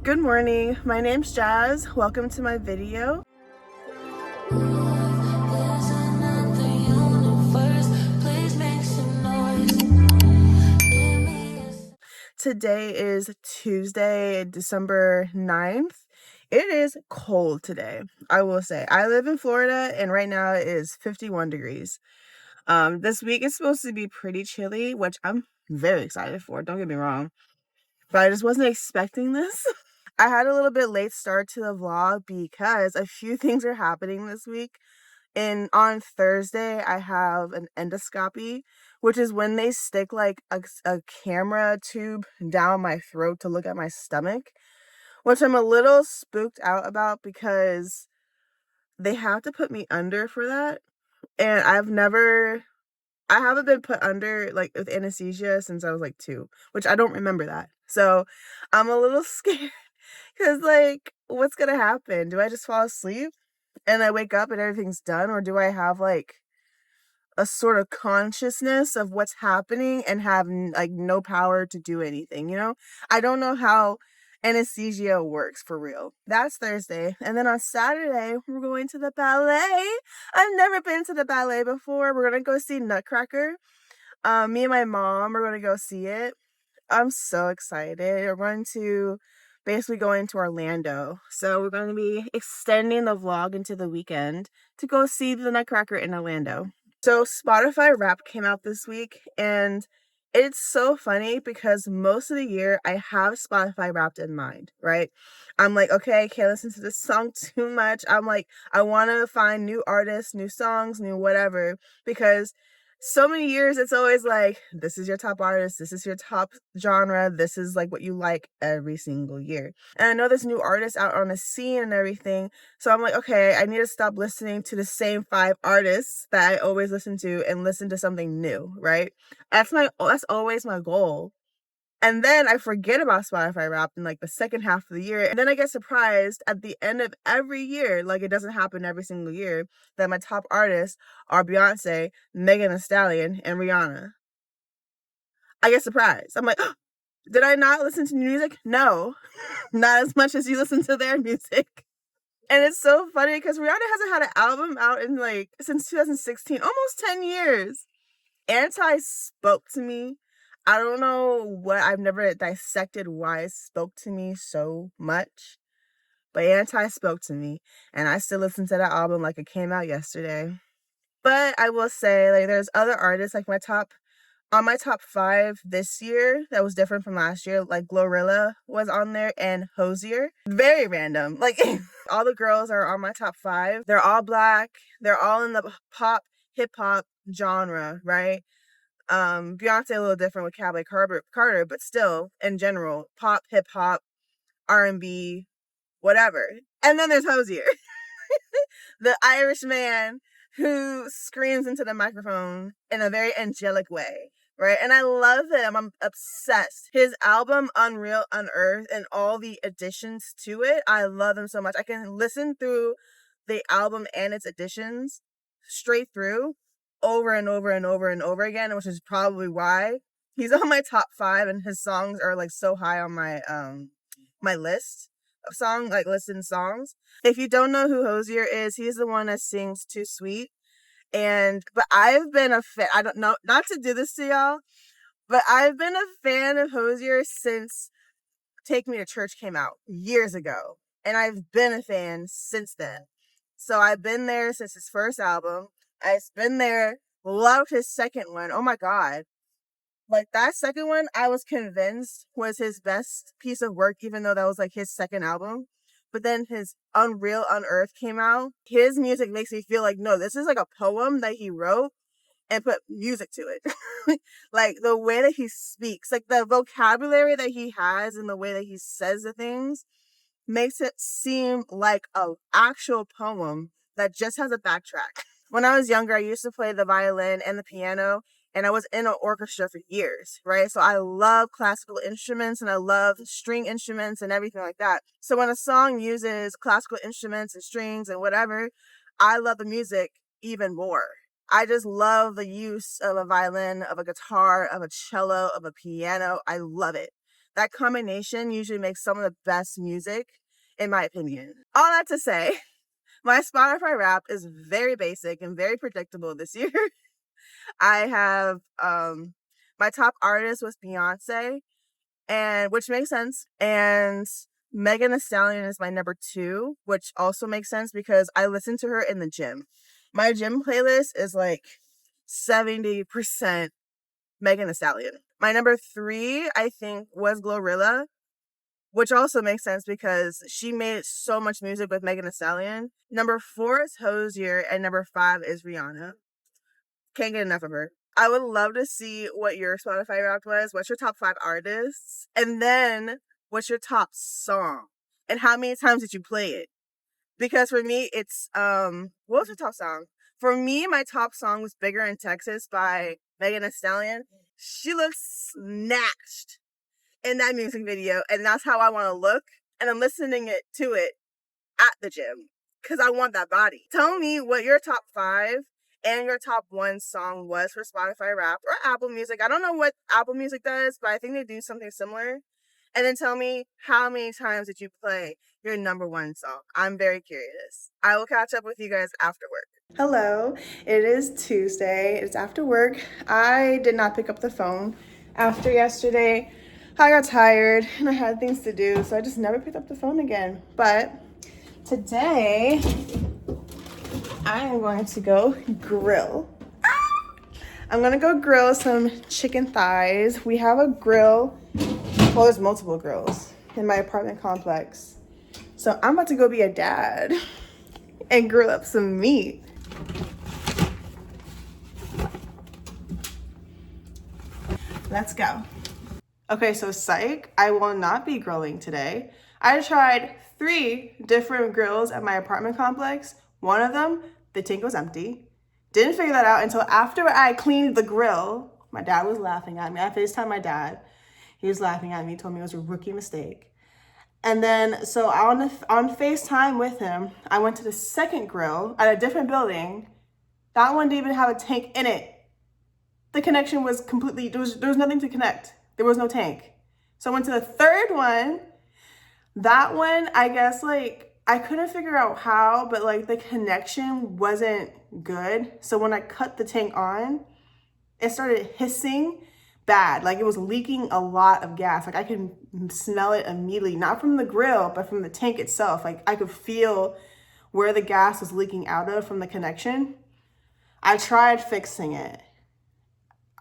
Good morning, my name's Jazz. Welcome to my video. Today is Tuesday, December 9th. It is cold today, I will say. I live in Florida and right now it is 51 degrees. This week is supposed to be pretty chilly, which I'm very excited for, don't get me wrong. But I just wasn't expecting this. I had a little bit late start to the vlog because a few things are happening this week. And on Thursday, I have an endoscopy, which is when they stick like a camera tube down my throat to look at my stomach, which I'm a little spooked out about because they have to put me under for that. And I haven't been put under like with anesthesia since I was like 2, which I don't remember that. So I'm a little scared because like, what's gonna happen? Do I just fall asleep and I wake up and everything's done? Or do I have like a sort of consciousness of what's happening and have like no power to do anything, you know? I don't know how anesthesia works for real. That's Thursday. And then on Saturday, we're going to the ballet. I've never been to the ballet before. We're going to go see Nutcracker. Me and my mom are going to go see it. I'm so excited. We're going to basically go into Orlando. So we're going to be extending the vlog into the weekend to go see the Nutcracker in Orlando. So Spotify Wrapped came out this week and it's so funny because most of the year I have Spotify Wrapped in mind, right? I'm like, okay, I can't listen to this song too much. I'm like, I want to find new artists, new songs, new whatever, because so many years it's always like, this is your top artist, this is your top genre, this is like what you like every single year. And I know there's new artists out on the scene and everything, so I'm like, okay, I need to stop listening to the same 5 artists that I always listen to and listen to something new, right? That's always my goal. And then I forget about Spotify Wrapped in like the second half of the year. And then I get surprised at the end of every year, like it doesn't happen every single year, that my top artists are Beyonce, Megan Thee Stallion, and Rihanna. I get surprised. I'm like, oh, did I not listen to new music? No, not as much as you listen to their music. And it's so funny because Rihanna hasn't had an album out in like since 2016, almost 10 years. Anti spoke to me. I don't know what, I've never dissected why it spoke to me so much, but Anti spoke to me, and I still listen to that album like it came out yesterday. But I will say, like, there's other artists, like my top 5 this year that was different from last year, like Glorilla was on there and Hosier. Very random. Like, all the girls are on my top 5. They're all black. They're all in the pop, hip hop genre, right? Beyonce a little different with Cowboy Carter, but still, in general, pop, hip hop, R&B, whatever. And then there's Hosier, the Irish man who screams into the microphone in a very angelic way, right? And I love him. I'm obsessed. His album, Unreal Unearthed, and all the additions to it, I love them so much. I can listen through the album and its additions straight through over and over and over and over again, which is probably why he's on my top 5 and his songs are like so high on my my list of listened songs. If you don't know who Hosier is, he's the one that sings Too Sweet. But I've been a fan, I don't know, not to do this to y'all, but I've been a fan of Hosier since Take Me to Church came out years ago. And I've been a fan since then. So I've been there since his first album. I've been there, loved his second one. Oh my God. Like that second one, I was convinced was his best piece of work, even though that was like his second album. But then his Unreal Unearthed came out. His music makes me feel like, no, this is like a poem that he wrote and put music to it. Like the way that he speaks, like the vocabulary that he has and the way that he says the things makes it seem like an actual poem that just has a backtrack. When I was younger, I used to play the violin and the piano, and I was in an orchestra for years, right? So I love classical instruments and I love string instruments and everything like that. So when a song uses classical instruments and strings and whatever, I love the music even more. I just love the use of a violin, of a guitar, of a cello, of a piano. I love it. That combination usually makes some of the best music, in my opinion. All that to say, my Spotify rap is very basic and very predictable this year. I have my top artist was Beyonce, and which makes sense. And Megan Thee Stallion is my number 2, which also makes sense because I listen to her in the gym. My gym playlist is like 70% Megan Thee Stallion. My number 3, I think, was Glorilla, which also makes sense because she made so much music with Megan Thee Stallion. Number 4 is Hozier, and number 5 is Rihanna. Can't get enough of her. I would love to see what your Spotify Wrapped was. What's your top 5 artists? And then what's your top song? And how many times did you play it? Because for me, it's what was your top song? For me, my top song was Bigger in Texas by Megan Thee Stallion. She looks snatched in that music video, and that's how I want to look. And I'm listening to it at the gym because I want that body. Tell me what your top 5 and your top 1 song was for Spotify Wrapped or Apple Music. I don't know what Apple Music does, but I think they do something similar. And then tell me how many times did you play your number 1 song? I'm very curious. I will catch up with you guys after work. Hello, it is Tuesday. It's after work. I did not pick up the phone after yesterday. I got tired and I had things to do, so I just never picked up the phone again. But today, I am going to go grill. I'm gonna go grill some chicken thighs. We have a grill. Well, there's multiple grills in my apartment complex. So I'm about to go be a dad and grill up some meat. Let's go. Okay, so psych, I will not be grilling today. I tried 3 different grills at my apartment complex. One of them, the tank was empty. Didn't figure that out until after I cleaned the grill. My dad was laughing at me. I FaceTimed my dad. He was laughing at me, told me it was a rookie mistake. And then, so on FaceTime with him, I went to the second grill at a different building. That one didn't even have a tank in it. The connection was completely, there was nothing to connect. There was no tank. So I went to the third one. That one, I guess, like, I couldn't figure out how, but like the connection wasn't good. So when I cut the tank on, it started hissing bad. Like it was leaking a lot of gas. Like I could smell it immediately, not from the grill, but from the tank itself. Like I could feel where the gas was leaking out of from the connection. I tried fixing it.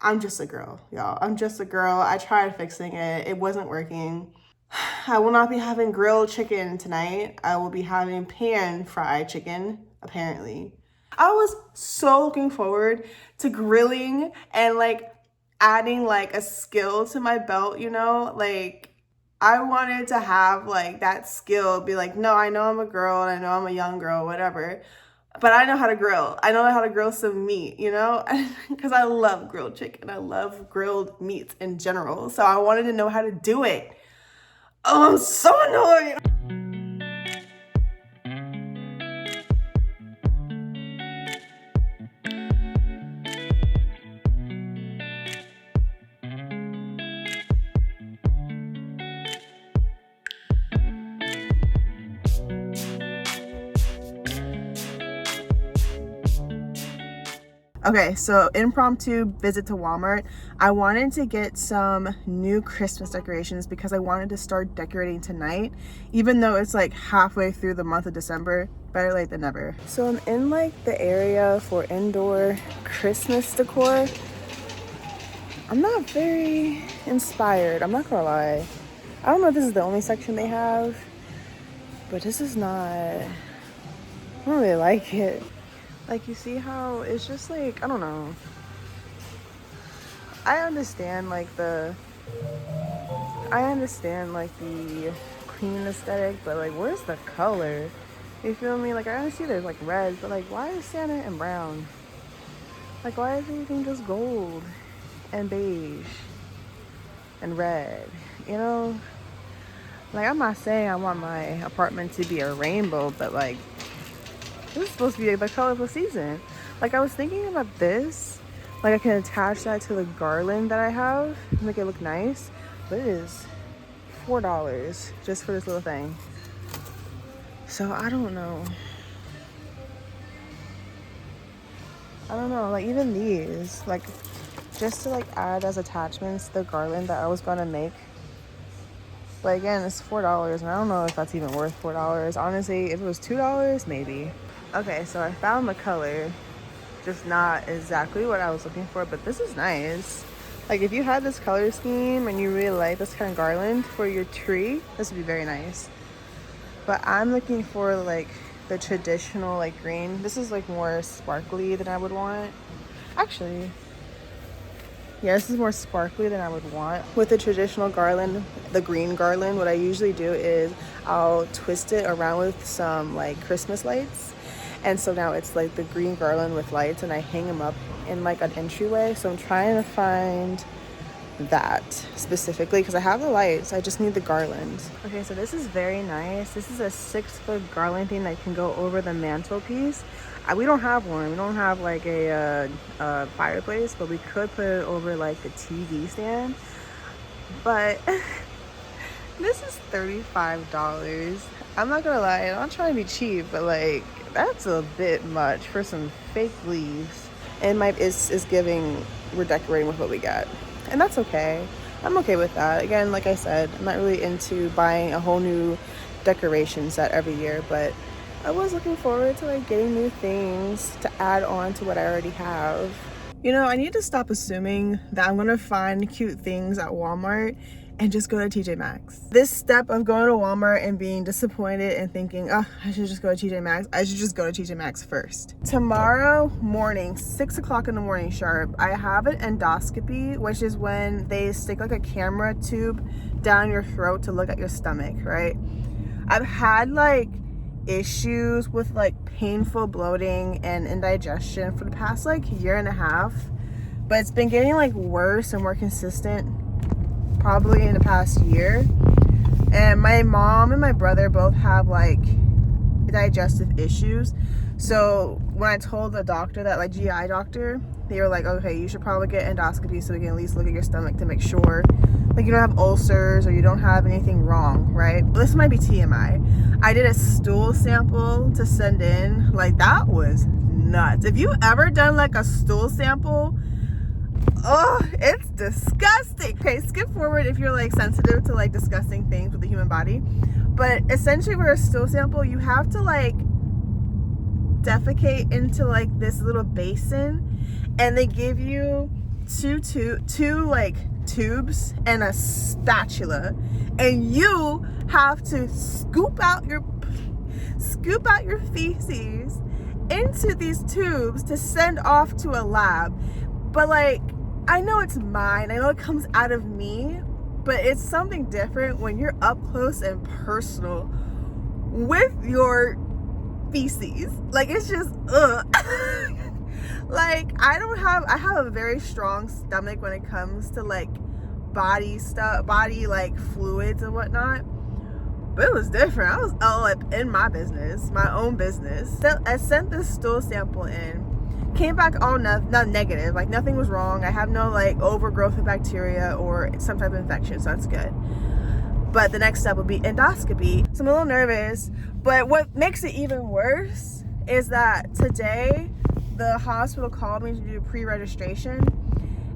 I'm just a girl, y'all. I'm just a girl. I tried fixing it. It wasn't working. I will not be having grilled chicken tonight. I will be having pan-fried chicken, apparently. I was so looking forward to grilling and like adding like a skill to my belt, you know? Like I wanted to have like that skill, be like, no, I know I'm a girl and I know I'm a young girl, whatever. But I know how to grill. I know how to grill some meat, you know? Because I love grilled chicken. I love grilled meats in general. So I wanted to know how to do it. Oh, I'm so annoyed. Okay, so impromptu visit to Walmart. I wanted to get some new Christmas decorations because I wanted to start decorating tonight, even though it's like halfway through the month of December. Better late than never. So I'm in like the area for indoor Christmas decor. I'm not very inspired, I'm not gonna lie. I don't know if this is the only section they have, but this is not, I don't really like it. Like, you see how it's just like, I don't know. I understand like the clean aesthetic, but like, where's the color? You feel me? Like, I see there's like red, but like, why is Santa in brown? Like, why is everything just gold and beige and red? You know? Like, I'm not saying I want my apartment to be a rainbow, but like, this is supposed to be the colorful season. Like, I was thinking about this. Like, I can attach that to the garland that I have, make it look nice. But it is $4 just for this little thing. So I don't know. Like even these, like just to like add as attachments the garland that I was gonna make. But again, it's $4 and I don't know if that's even worth $4. Honestly, if it was $2, maybe. Okay, so I found the color, just not exactly what I was looking for, but this is nice. Like if you had this color scheme and you really like this kind of garland for your tree, this would be very nice. But I'm looking for like the traditional like green. This is like more sparkly than I would want. Actually, yeah, this is more sparkly than I would want. With the traditional garland, the green garland, what I usually do is I'll twist it around with some like Christmas lights. And so now it's like the green garland with lights and I hang them up in like an entryway. So I'm trying to find that specifically because I have the lights, I just need the garland. Okay, so this is very nice. This is a 6-foot garland thing that can go over the mantelpiece. We don't have one. We don't have like a fireplace, but we could put it over like the TV stand. But this is $35. I'm not gonna lie, I'm not trying to be cheap, but like that's a bit much for some fake leaves. And it's giving we're decorating with what we got. And that's okay. I'm okay with that. Again, like I said, I'm not really into buying a whole new decoration set every year, but I was looking forward to like getting new things to add on to what I already have. You know, I need to stop assuming that I'm gonna find cute things at Walmart and just go to TJ Maxx. This step of going to Walmart and being disappointed and thinking, oh, I should just go to TJ Maxx. I should just go to TJ Maxx first. Tomorrow morning, 6 o'clock in the morning sharp, I have an endoscopy, which is when they stick like a camera tube down your throat to look at your stomach, right? I've had like issues with like painful bloating and indigestion for the past like year and a half, but it's been getting like worse and more consistent probably in the past year. And my mom and my brother both have like digestive issues, so when I told the doctor, that like GI doctor, they were like, okay, you should probably get endoscopy so we can at least look at your stomach to make sure like you don't have ulcers or you don't have anything wrong, right? This might be TMI. I did a stool sample to send in. Like that was nuts. If you ever done like a stool sample, oh, it's disgusting. Okay, skip forward if you're like sensitive to like disgusting things with the human body. But essentially for a stool sample, you have to like defecate into like this little basin, and they give you two like tubes and a spatula, and you have to scoop out your feces into these tubes to send off to a lab. But like, I know it's mine, I know it comes out of me, but it's something different when you're up close and personal with your feces. Like it's just like I have a very strong stomach when it comes to like body stuff, body like fluids and whatnot, but it was different. I was all up in my business, my own business. So I sent this stool sample in, came back all not negative, like nothing was wrong. I have no like overgrowth of bacteria or some type of infection, so that's good. But the next step would be endoscopy. So I'm a little nervous, but what makes it even worse is that today the hospital called me to do pre-registration,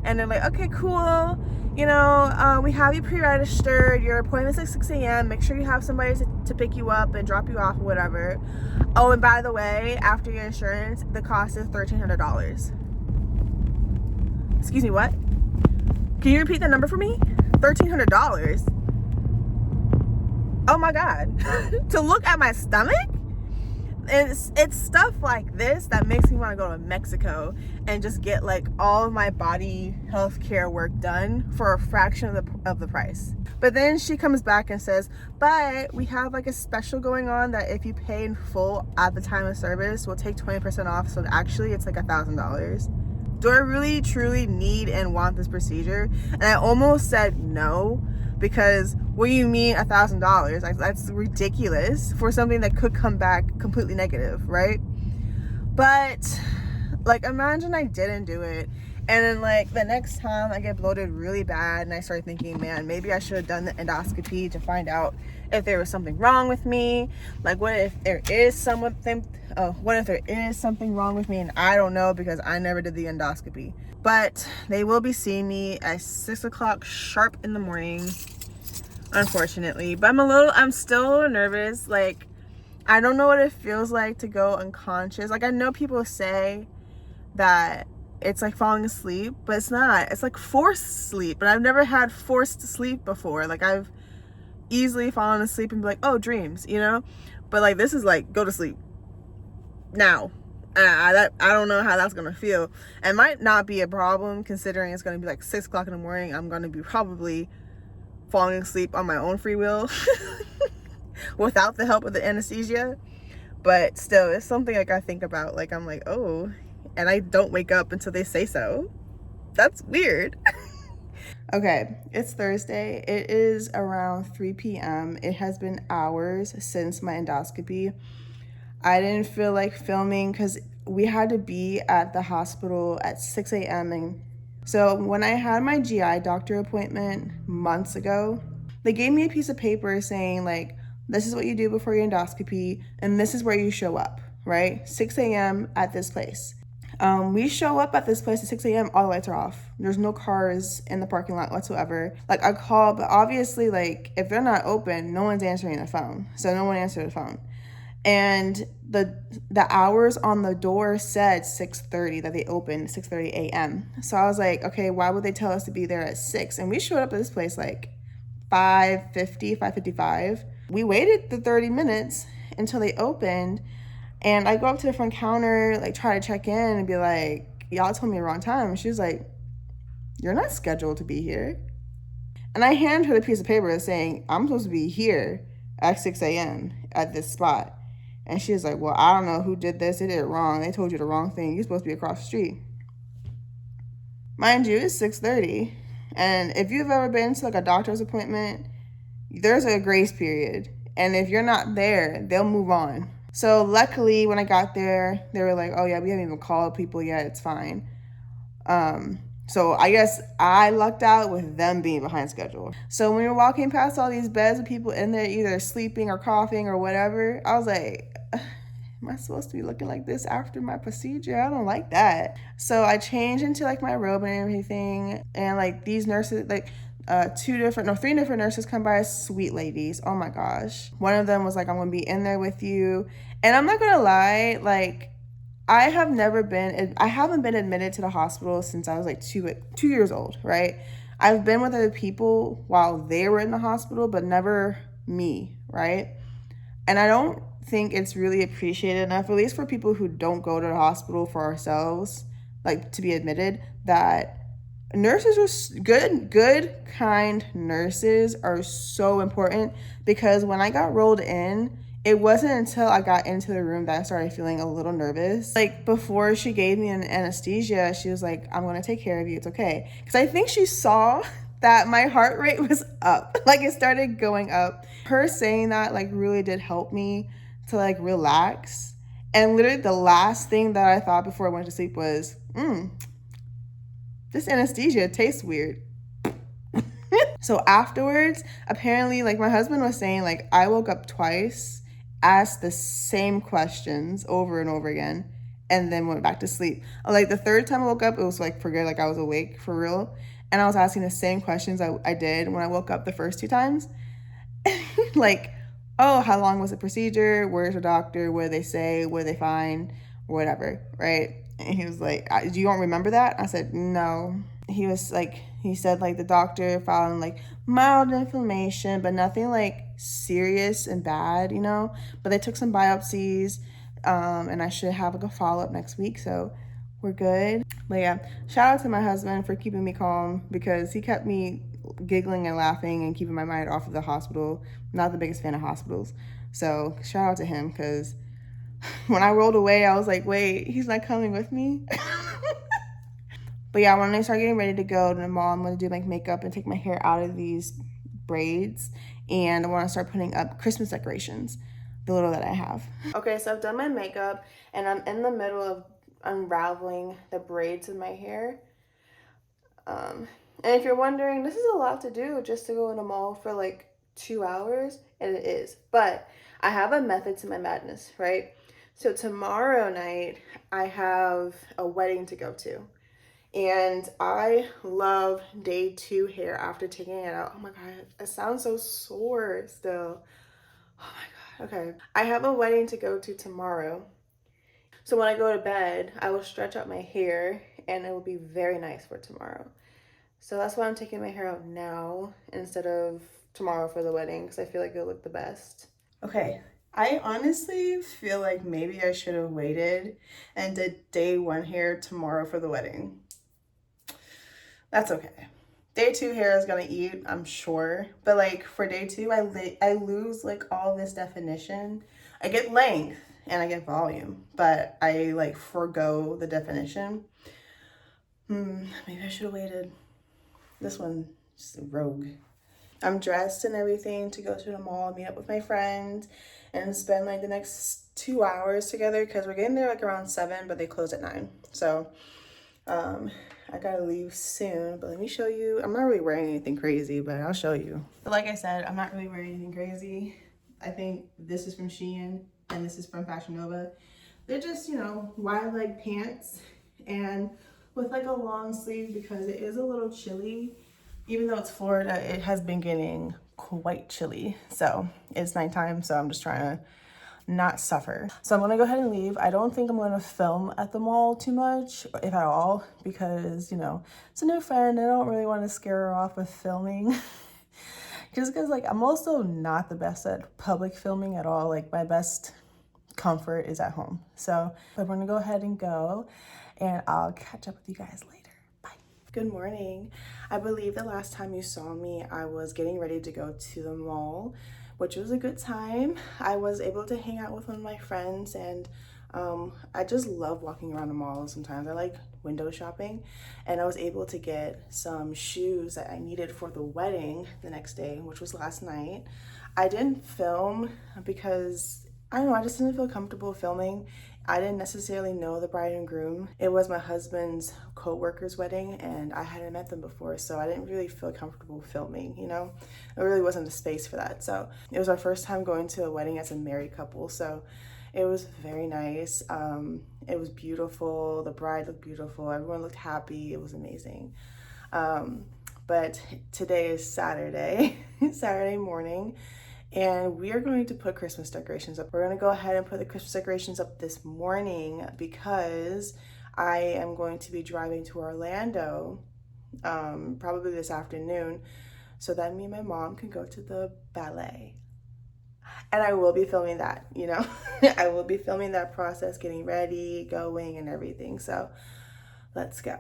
and they're like, okay, cool, you know, we have you pre-registered, your appointment's at 6 a.m, make sure you have somebody to pick you up and drop you off or whatever. Oh, and by the way, after your insurance, the cost is $1,300. Excuse me, what? Can you repeat that number for me? $1,300. Oh my God. To look at my stomach? It's stuff like this that makes me want to go to Mexico and just get like all of my body health care work done for a fraction of the price. But then she comes back and says, but we have like a special going on that if you pay in full at the time of service, we'll take 20% off. So actually it's like $1,000. Do I really truly need and want this procedure? And I almost said no, because what do you mean $1,000? Like, that's ridiculous for something that could come back completely negative, right? But like, imagine I didn't do it And then like the next time I get bloated really bad and I start thinking, man, maybe I should have done the endoscopy to find out if there was something wrong with me. Like what if there is something wrong with me and I don't know because I never did the endoscopy. But they will be seeing me at 6 o'clock sharp in the morning, unfortunately. But I'm still a little nervous. Like I don't know what it feels like to go unconscious. Like I know people say that it's like falling asleep, but it's not. It's like forced sleep. But I've never had forced sleep before. Like I've easily fallen asleep and be like, oh, dreams, you know? But like this is like go to sleep now. I don't know how that's gonna feel. It might not be a problem considering it's gonna be like 6 o'clock in the morning. I'm gonna be probably falling asleep on my own free will without the help of the anesthesia. But still, it's something like I think about. Like I'm like, oh, and I don't wake up until they say so. That's weird. Okay, it's Thursday. It is around 3 p.m. It has been hours since my endoscopy. I didn't feel like filming because we had to be at the hospital at 6 a.m. And so when I had my GI doctor appointment months ago, they gave me a piece of paper saying like, this is what you do before your endoscopy and this is where you show up, right? 6 a.m. at this place. We show up at this place at 6 a.m. All the lights are off. There's no cars in the parking lot whatsoever. Like I call, but obviously like if they're not open, no one's answering the phone. So no one answered the phone. And the hours on the door said 6:30 that they opened 6:30 a.m. So I was like, okay, why would they tell us to be there at 6? And we showed up at this place like 5:50, 5:55. We waited the 30 minutes until they opened. And I go up to the front counter, like try to check in and be like, y'all told me the wrong time. And she was like, you're not scheduled to be here. And I hand her the piece of paper saying, I'm supposed to be here at 6 a.m. at this spot. And she was like, well, I don't know who did this. They did it wrong. They told you the wrong thing. You're supposed to be across the street. Mind you, it's 6:30. And if you've ever been to like a doctor's appointment, there's a grace period. And if you're not there, they'll move on. So luckily when I got there, they were like, oh yeah, we haven't even called people yet. It's fine. So I guess I lucked out with them being behind schedule. So when you're walking past all these beds with people in there either sleeping or coughing or whatever, I was like, am I supposed to be looking like this after my procedure? I don't like that. So I changed into like my robe and everything. And like these nurses, like three different nurses come by, sweet ladies. Oh my gosh. One of them was like, I'm gonna be in there with you. And I'm not gonna lie, like I haven't been admitted to the hospital since I was like 2 years old, right? I've been with other people while they were in the hospital, but never me, right? And I don't think it's really appreciated enough, at least for people who don't go to the hospital for ourselves, like to be admitted, that nurses are good, kind nurses are so important. Because when I got rolled in, it wasn't until I got into the room that I started feeling a little nervous. Like before she gave me an anesthesia, she was like, I'm gonna take care of you, it's okay. Because I think she saw that my heart rate was up. Like it started going up. Her saying that like really did help me to like relax. And literally the last thing that I thought before I went to sleep was, this anesthesia tastes weird. So afterwards, apparently, like my husband was saying, like I woke up twice, asked the same questions over and over again, and then went back to sleep. Like the third time I woke up, it was like for good, like I was awake for real. And I was asking the same questions I did when I woke up the first 2 times. Like, oh, how long was the procedure? Where's the doctor? What did they say? What did they find? Whatever, right? And he was like, do you don't remember that? I said, no. He said like the doctor found like mild inflammation, but nothing like serious and bad, you know? But they took some biopsies, and I should have like a follow-up next week, so we're good. But yeah, shout out to my husband for keeping me calm because he kept me giggling and laughing and keeping my mind off of the hospital. Not the biggest fan of hospitals. So shout out to him because when I rolled away, I was like, wait, he's not coming with me? But yeah, when I start getting ready to go to the mall, I'm going to do like makeup and take my hair out of these braids. And I want to start putting up Christmas decorations, the little that I have. Okay, so I've done my makeup and I'm in the middle of unraveling the braids in my hair. And if you're wondering, this is a lot to do just to go in a mall for like 2 hours, and it is. But I have a method to my madness, right? So tomorrow night, I have a wedding to go to. And I love day 2 hair after taking it out. Oh my God, it sounds so sore still. Oh my God, okay. I have a wedding to go to tomorrow. So when I go to bed, I will stretch out my hair and it will be very nice for tomorrow. So that's why I'm taking my hair out now instead of tomorrow for the wedding because I feel like it'll look the best. Okay, I honestly feel like maybe I should have waited and did day 1 hair tomorrow for the wedding. That's okay. Day 2 hair is gonna eat, I'm sure. But like for day 2, I lose like all this definition. I get length and I get volume, but I like forego the definition. Maybe I should have waited. This one just a rogue. I'm dressed and everything to go to the mall, meet up with my friend, and spend like the next 2 hours together because we're getting there like around 7, but they close at 9. So I gotta leave soon, but let me show you. I'm not really wearing anything crazy, but I'll show you. But like I said, I'm not really wearing anything crazy. I think this is from Shein and this is from Fashion Nova. They're just, wide leg pants and with like a long sleeve because it is a little chilly. Even though it's Florida, it has been getting quite chilly. So it's nighttime, so I'm just trying to not suffer. So I'm gonna go ahead and leave. I don't think I'm gonna film at the mall too much, if at all, because, it's a new friend. I don't really want to scare her off with filming. Just because, like, I'm also not the best at public filming at all. Like, my best comfort is at home. So I'm gonna go ahead and go, and I'll catch up with you guys later. Bye. Good morning. I believe the last time you saw me, I was getting ready to go to the mall, which was a good time. I was able to hang out with one of my friends, and I just love walking around the mall sometimes. I like window shopping, and I was able to get some shoes that I needed for the wedding the next day, which was last night. I didn't film because I don't know, I just didn't feel comfortable filming. I didn't necessarily know the bride and groom. It was my husband's co-worker's wedding and I hadn't met them before, so I didn't really feel comfortable filming, There really wasn't the space for that. So it was our first time going to a wedding as a married couple, so it was very nice. It was beautiful. The bride looked beautiful. Everyone looked happy. It was amazing. But today is Saturday, Saturday morning, and we are going to put Christmas decorations up. We're going to go ahead and put the Christmas decorations up this morning because I am going to be driving to Orlando probably this afternoon so that me and my mom can go to the ballet. And I will be filming that, I will be filming that process, getting ready, going, and everything. So let's go.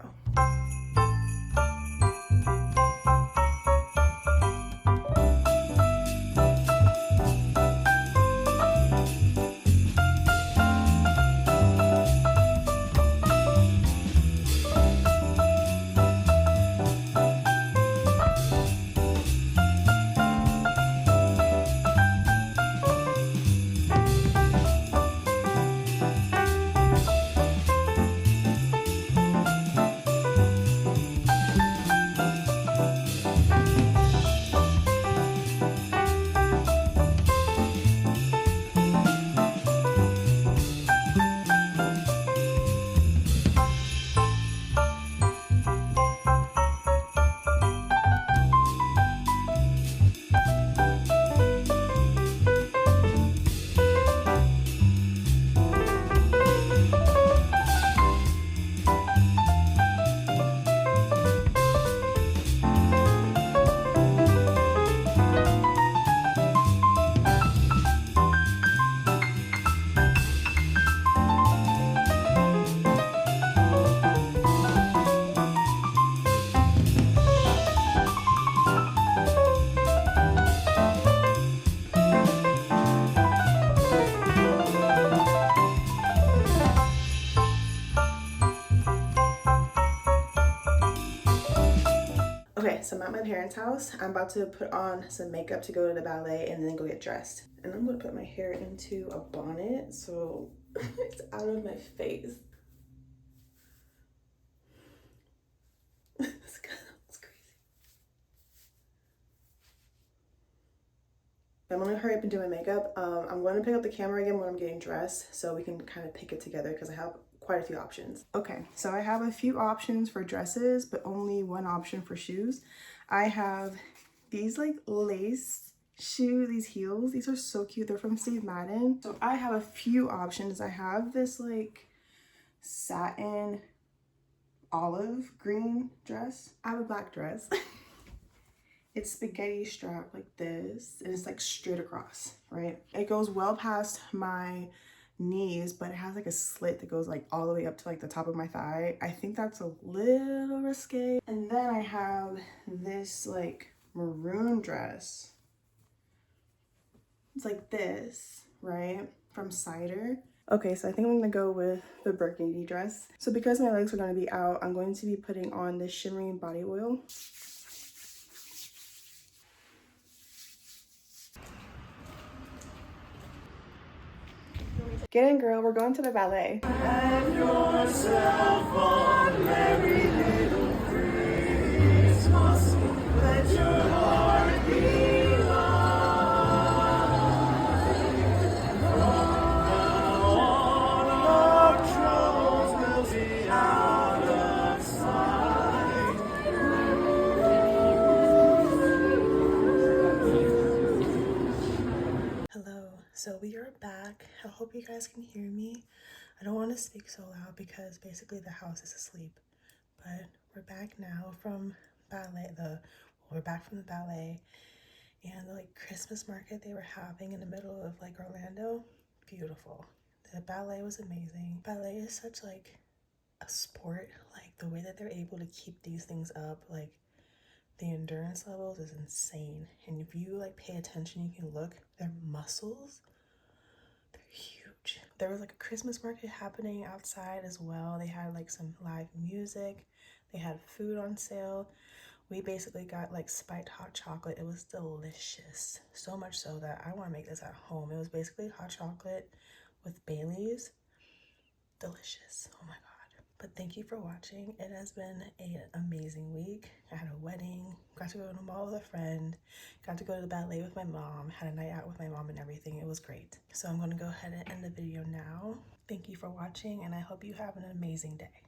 Okay, so I'm at my parents' house. I'm about to put on some makeup to go to the ballet and then go get dressed. And I'm gonna put my hair into a bonnet so it's out of my face. I'm gonna hurry up and do my makeup. I'm going to pick up the camera again when I'm getting dressed so we can kind of pick it together because I have quite a few options. Okay, so I have a few options for dresses, but only one option for shoes. I have these like lace these heels. These are so cute. They're from Steve Madden. So I have a few options. I have this like satin olive green dress. I have a black dress. It's spaghetti strap like this, and it's like straight across, right? It goes well past my knees, but it has like a slit that goes like all the way up to like the top of my thigh. I think that's a little risque. And then I have this like maroon dress. It's like this, right? From Cider. Okay, so I think I'm gonna go with the burgundy dress. So because my legs are gonna be out, I'm going to be putting on this shimmering body oil. Get in, girl, we're going to the ballet. Have yourself a merry little Christmas. Let your heart be light. From now on, our troubles will be out of sight. Hello, so we are back. I hope you guys can hear me. I don't want to speak so loud because basically the house is asleep, but we're back now from we're back from the ballet and the like Christmas market they were having in the middle of like Orlando. Beautiful. The ballet was amazing. Ballet is such like a sport, like the way that they're able to keep these things up, like the endurance levels is insane. And if you like pay attention, you can look, their muscles, they're huge. There was like a Christmas market happening outside as well. They had like some live music, they had food on sale. We basically got like spiked hot chocolate. It was delicious. So much so that I want to make this at home. It was basically hot chocolate with Bailey's. Delicious. Oh my God. But thank you for watching. It has been an amazing week. I had a wedding, got to go to the mall with a friend, got to go to the ballet with my mom, had a night out with my mom and everything. It was great. So I'm going to go ahead and end the video now. Thank you for watching and I hope you have an amazing day.